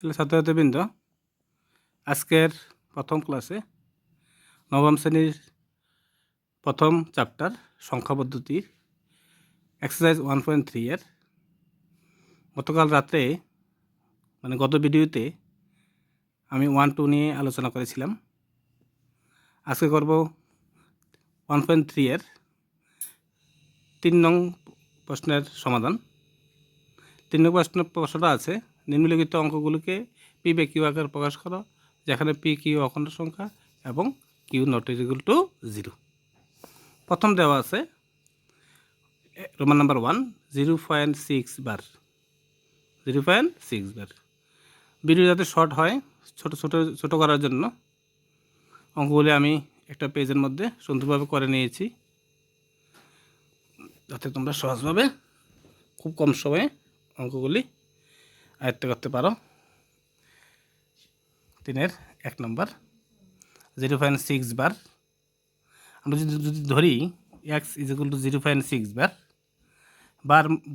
তাহলে ছাত্রছাত্রীবৃন্দ, আজকের প্রথম ক্লাসে নবম শ্রেণীর প্রথম চ্যাপ্টার সংখ্যা পদ্ধতির এক্সারসাইজ 1.3 এর গতকাল রাত্রে গত ভিডিওতে আমি 1-2 নিয়ে আলোচনা করেছিলাম। আজকে করব 1.3 এর 3 নং প্রশ্নের সমাধান। 3 নং প্রশ্নটা আছে, নিম্নলিখিত অঙ্কগুলিকে পি বা কিউ আকারে প্রকাশ করো, যেখানে পি কিউ অখণ্ড সংখ্যা এবং কিউ নট ইকুয়াল টু 0। প্রথম দেওয়া আছে রোমান নাম্বার 1 0.6 বার। 0.6 বার। ভিডিও যাতে শর্ট হয়, ছোট করার জন্য অঙ্কগুলি আমি একটা পেজের মধ্যে সুন্দরভাবে করে নিয়েছি, যাতে তোমরা সহজভাবে খুব কম সময়ে অঙ্কগুলি আয়ত্ত করতে পারো। 3-এর 1 নম্বর 0.6 বার। আমরা যদি ধরি x ইকুয়াল টু 0.6 বার,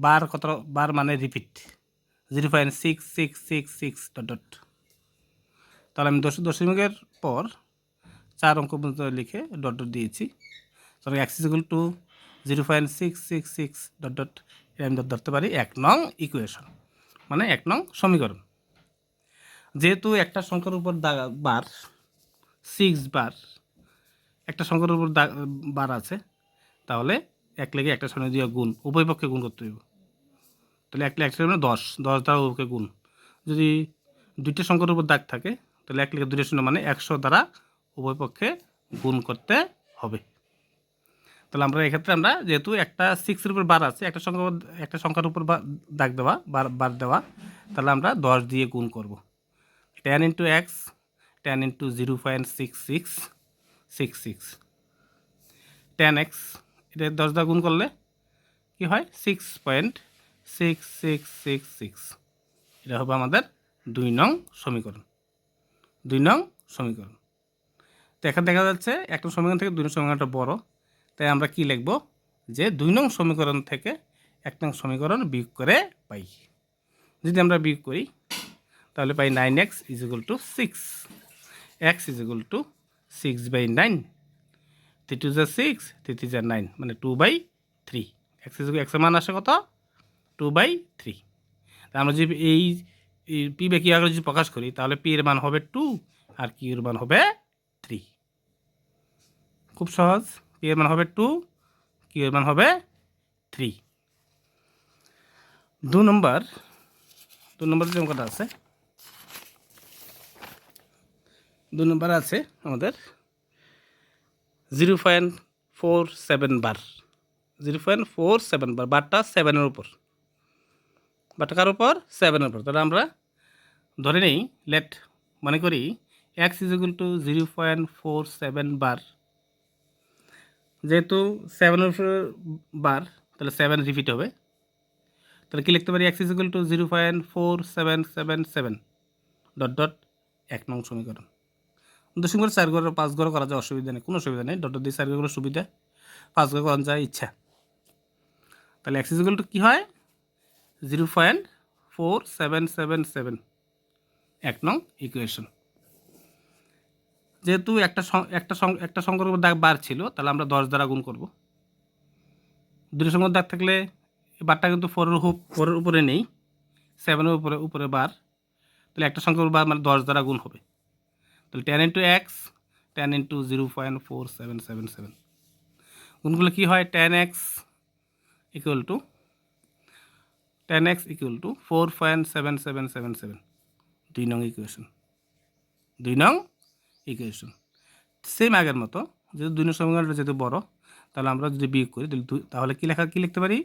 বার কত বার মানে রিপিট 0.6666 ডট। তাহলে আমি দশমিকের পর 4 অঙ্ক পর্যন্ত লিখে ডট দিয়েছি। তাহলে x ইকুয়াল টু 0.666 ডট আমি ধরতে পারি 1 নং ইকুয়েশন, মানে 1 নং সমীকরণ। যেহেতু একটা সংখ্যার উপর বার 6 বার, একটা সংখ্যার উপর বার আছে, তাহলে 1 লেগে একটা শূন্য দিয়ে গুণ, উভয় পক্ষে গুণ করতে হবে। তাহলে 1 লেগে 1 মানে 10 দ্বারা উভয়কে গুণ। যদি দুইটা সংখ্যার উপর দাগ থাকে, তাহলে 1 লেগে 2 শূন্য মানে 100 দ্বারা উভয় পক্ষে গুণ করতে হবে। তাহলে আমরা এক্ষেত্রে যেহেতু একটা 6-এর উপর বার আছে, একটা সংখ্যার উপর দাগ দেওয়া বার দেওয়া, তাহলে আমরা 10 দিয়ে গুণ করব। 10 ইন্টু x, 10 ইন্টু 0.6666, 10x, এটা 10 দ্বারা গুণ করলে কি হয় 6.6666। এটা হবে আমাদের 2 নং সমীকরণ। 2 নং সমীকরণ। তো এখানে দেখা যাচ্ছে একটা সমীকরণ থেকে 2 নং সমীকরণটা বড়, তাই আমরা কি লিখব, যে 2 নং সমীকরণ থেকে 1 নং সমীকরণ বিয়োগ করে পাই। যদি আমরা বিয়োগ করি তাহলে পাই 9x equal to 6, x equal to 6/9, 3 2 6, 3 3 9, মানে 2/3। x এর মান আসে কত, 2/3। আমরা যদি এই পি বা কিউ আকারে যদি প্রকাশ করি, তাহলে পি এর মান হবে 2 আর কিউ এর মান হবে 3। খুব সহজ, পি এর মান হবে 2, কিউ এর মান হবে 3। 2 নম্বর যে অঙ্কটা আছে, 2 নম্বর আছে আমাদের 0.47 বার। 0.47 বার, বারটা 7-এর উপর, বারটা কার উপর, 7-এর উপর। তাহলে আমরা ধরে নেই, মনে করি x ইকুয়াল টু 0.47 বার। যেহেতু 7-এর উপর বার, তাহলে 7 রিপিট হবে। তাহলে কি লিখতে পারি, x equal to 0.4777 dot dot 1 নং সমীকরণ। দশমিকের 4 ঘর 5 ঘর করা যায়, অসুবিধা নেই, কোনো অসুবিধা নেই। ডট দিয়ে 4 ঘর সুবিধা, 5 ঘর করা যায় ইচ্ছা। তাহলে x ইকুয়াল টু কী হয়, 0.4777, 1 নং ইকুয়েশন। যেহেতু একটা সংখ্যার উপর দাগ বার ছিল, তাহলে আমরা 10 দ্বারা গুণ করব। দুটো সংখ্যার দাগ থাকলে বারটা কিন্তু 4-এর উপরে নেই, 7-এর উপরে বার, তাহলে একটা সংখ্যার বার মানে 10 দ্বারা গুণ হবে। তাহলে 10 ইন্টু এক্স, 10 ইন্টু 0.4777, গুণগুলো কী হয়, 10x ইকুয়াল টু 4.7777, 2 নং ইকুয়েশন। 2 নং ইকুয়েশন সেম আগের মতো, যেহেতু 2 নং সমীকরণটা যেহেতু বড়, তাহলে আমরা যদি বিয়োগ করি তাহলে কি লিখতে পারি,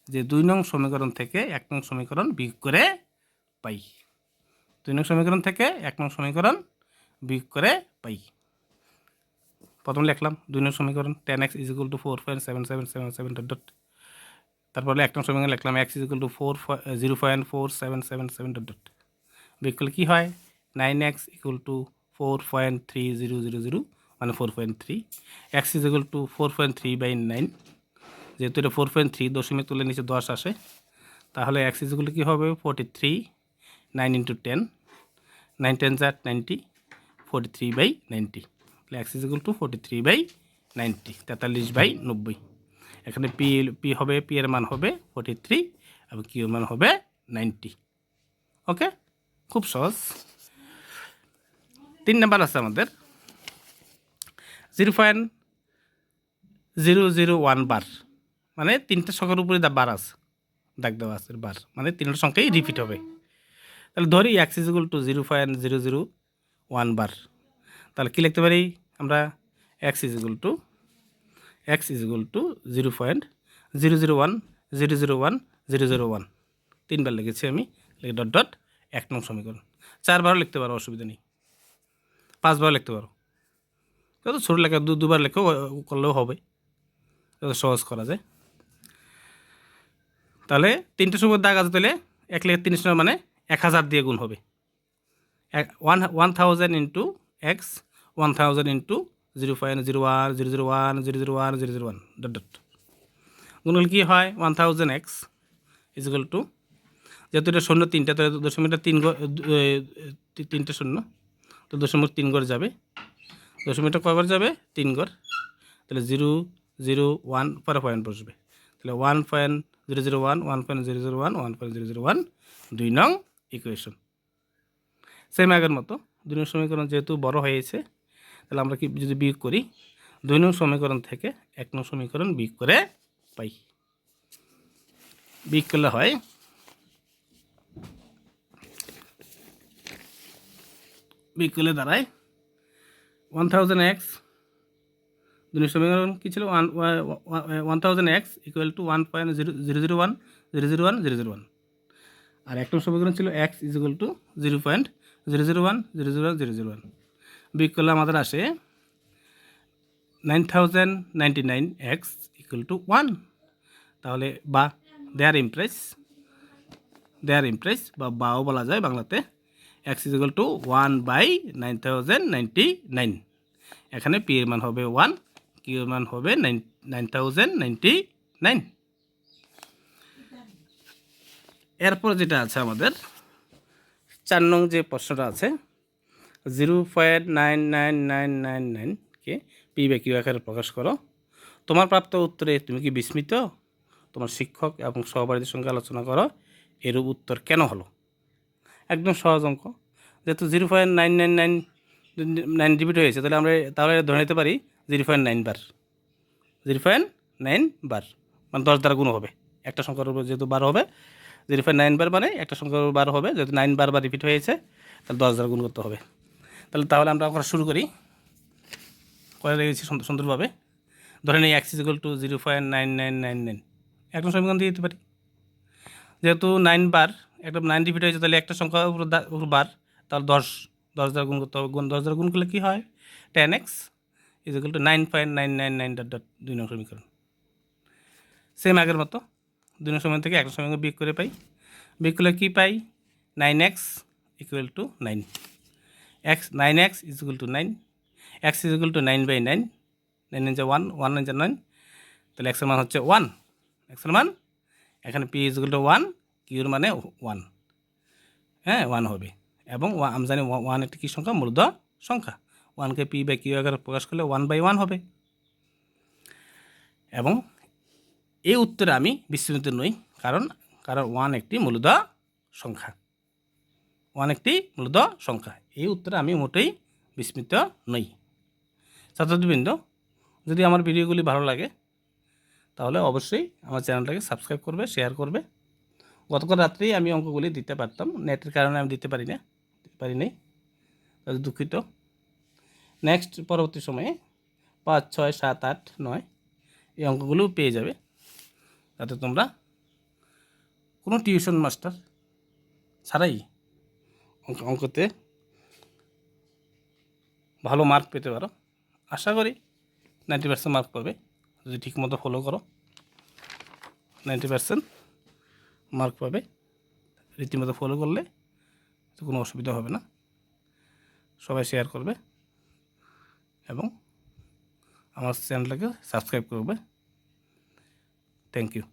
যে 2 নং সমীকরণ থেকে 1 নং সমীকরণ বিয়োগ করে পাই। 2 নং সমীকরণ থেকে 1 নং সমীকরণ বিয়োগ করে পাই। প্রথম লিখলাম 2 নং সমীকরণ, 10x ইকুয়াল টু 4.7777 ডট। তারপরে 1 নং সমীকরণ লিখলাম x ইকুয়াল টু 0.4777 ডট। বিয়োগ করলে কী হয়, 9x ইকুয়াল টু 4.3000, মানে 4.3। x ইকুয়াল টু 4.3/9, যেহেতু এটা 4.3 দশমিক তুলে নিচে 10 আসে, তাহলে x ইকুয়াল টু কী হবে, 43, 9 ইন্টু 10, 9 10 90, 43/90, তাহলে x ইকুয়াল টু 43/90, 43/90। এখানে পি হবে, পি এর মান হবে 43 এবং কিউ এর মান হবে 90। ওকে, খুব সহজ। 3 নাম্বার আছে আমাদের 0.001 বার, মানে 3টা সংখ্যার উপরে বার আছে, দাগ দেওয়া আছে বার, মানে 3টা সংখ্যাই রিপিট হবে। তাহলে ধরি x ইকুয়াল টু 0.001 বার, তাহলে কী লিখতে পারি আমরা? x ইকুয়াল টু 0.001 3বার লিখেছি আমি, ডট ডট 1 নং সমীকরণ। 4বারও লিখতে পারো, অসুবিধা নেই, 5বারও লিখতে পারো, যত ছোটো লেখা দুবার লেখেও করলেও হবে, যত সহজ করা যায়। তাহলে 3টে সময় দাগ আছে, তাহলে 1 লেখে 3 সময় মানে 1000 দিয়ে গুণ হবে। 1000 into x, 1000 into 0.01 dot dot গুণ হলে কী হয়? 1000x ইকুয়াল টু, যেহেতু এটা শূন্য 3টা, তাহলে দশমিকটা 3টা শূন্য, তো দশমিক 3 ঘর যাবে, দশমিকটা কয়বার যাবে? 3 ঘর, তাহলে 0.001 পরে পয়েন্ট বসবে, তাহলে 1.001 1.001 1.001 2 নং ইকুয়েশন। সেম আগের মতো 2 নং সমীকরণ যেহেতু বড় হয়েছে, তাহলে আমরা কি যদি বিয়োগ করি, 2 নং সমীকরণ থেকে 1 নং সমীকরণ বিয়োগ করে পাই। বিয়োগ করলে হয় দাঁড়ায় 1000x, 2 নং সমীকরণ কী ছিল? 1000x ইকুয়াল টু 1.001 আর 1 নং সমীকরণ ছিল x ইকুয়াল টু 0.001 বিয়োগ করলে আমাদের আসে 9099x ইকুয়াল টু 1। তাহলে বা দেয়ার ইমপ্রেস বা বাও বলা যায় বাংলাতে, x ইকুয়াল টু 1/9099। এখানে পি এর মান হবে 1, কিউ এর মান হবে 9099। এরপর যেটা আছে আমাদের 4 নং যে প্রশ্নটা আছে, 0.99999কে পি বা কিউ আকারে প্রকাশ করো। তোমার প্রাপ্ত উত্তরে তুমি কি বিস্মিত? তোমার শিক্ষক এবং সহপাঠীদের সঙ্গে আলোচনা করো এরূপ উত্তর কেন হলো। একদম সহজ অঙ্ক, যেহেতু 0.999 রিপিট হয়েছে, তাহলে ধরে নিতে পারি 0.9 বার, 0.9 বার মানে 10 দ্বারা গুণ হবে। একটা সংখ্যার উপর যেহেতু 12 হবে, 0.9 বার মানে একটা সংখ্যার উপর 12 হবে, যেহেতু 9 বার রিপিট হয়েছে, তাহলে 10 দ্বারা গুণ করতে হবে। তাহলে আমরা করা শুরু করি, করে রেখেছি সুন্দরভাবে। ধরে নিই x ইকুয়াল টু 0.9999, একটা সমীকরণ দিয়ে দিতে পারি। যেহেতু 9 বার, একটা 9 রিপিট হয়েছে, তাহলে একটা সংখ্যার উপর বার, তাহলে 10 দ্বারা গুণ করতে হবে। 10 দ্বারা গুণ করলে কী হয়? 10x equal to 9.999 dot dot 2 নং সমীকরণ। সেম আগের মতো 2 নং সমীকরণ থেকে 1 নং সমীকরণ বিয়োগ করে পাই। বিয়োগ করলে কী পাই? 9x equal to 9, 9x equal to 9, x equal to 9/9, 9 9 1, 1 9 9, তাহলে x এর মান হচ্ছে 1, x এর মান এখানে p ইকুয়াল টু 1, কিউর মানে 1, হ্যাঁ 1 হবে। এবং আমি জানি 1 একটি কী সংখ্যা? মূলদ সংখ্যা। 1কে পি বা কিউ আকারে প্রকাশ করলে 1/1 হবে। এবং এই উত্তরে আমি বিস্মিত নই, কারণ 1 একটি মূলদ সংখ্যা, 1 একটি মূলদ সংখ্যা। এই উত্তরে আমি মোটেই বিস্মিত নই। ছাত্রবৃন্দ, যদি আমার ভিডিওগুলি ভালো লাগে তাহলে অবশ্যই আমার চ্যানেলটাকে সাবস্ক্রাইব করবে, শেয়ার করবে। গতকাল রাত্রেই আমি অঙ্কগুলি দিতে পারতাম, নেটের কারণে আমি দিতে পারিনি, দুঃখিত। নেক্সট পরবর্তী সময়ে 5 6 7 8 9 এই অঙ্কগুলোও পেয়ে যাবে, যাতে তোমরা কোনো টিউশন মাস্টার ছাড়াই অঙ্কতে ভালো মার্ক পেতে পারো। আশা করি 90% মার্ক পাবে যদি ঠিকমতো ফলো করো। 90% মার্ক পাবে রীতিমতো ফলো করলে, তো কোনো অসুবিধা হবে না। সবাই শেয়ার করবে এবং আমার চ্যানেলটাকে সাবস্ক্রাইব করবে। Thank you.